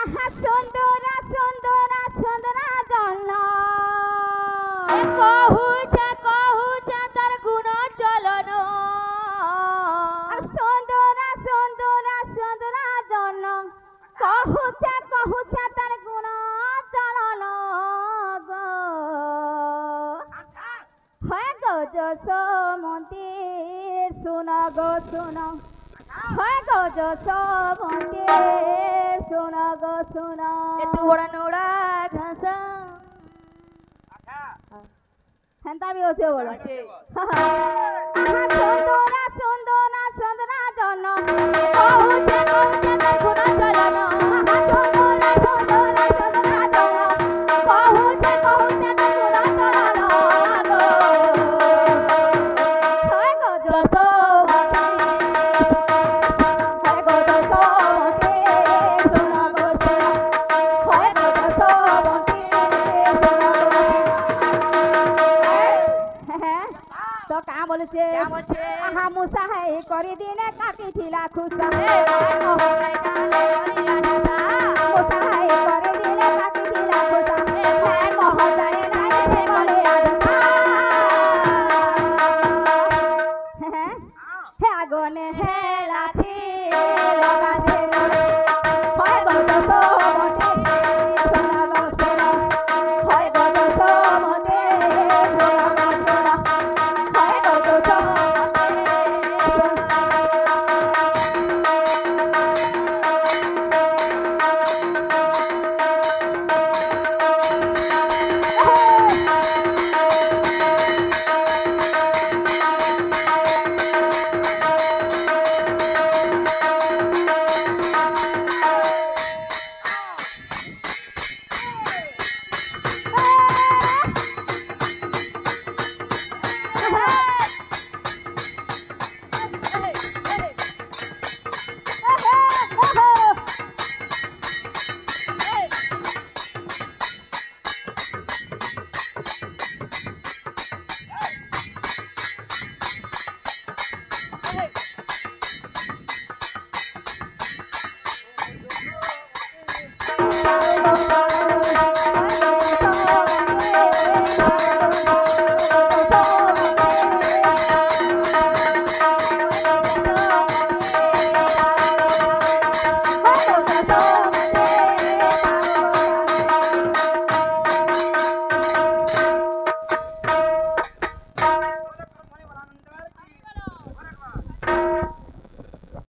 সুন্দরা সুন্দরা সুন্দরা জন্য কহুছে তার গুণ চলন সুন্দরা সুন্দরা সুন্দরা জন্য কহুছে কহুছে তার গুণ চলন হয় গো যশোমন্তীর শুন গো শুন হয় গো যশোমন্তীর শুন গো শুন একটু বড় নোড়া ঘাসা হেনতা বি আছে বড় আছে সুন্দরা সুন্দরা সুন্দরা জন কহুছে তার গুণ চলন সুন্দরা সুন্দরা সুন্দরা জন কহুছে কহুছে তার গুণ চলন হয় গো তো কা বলছে আহা মুসা হাই করে দিনে কাটিছিলা খুসা মুসা হাই করে দিনে কাটিছিলা খুসা হ্যাঁ মহদারে নাই সে বলে আধা হ্যাঁ হে আগনে হে লাঠি লাগাছে হয় গো তো মতে সোনা গো সোনা হয় গো তো মতে সোনা গো সোনা হয় গো তো Hey!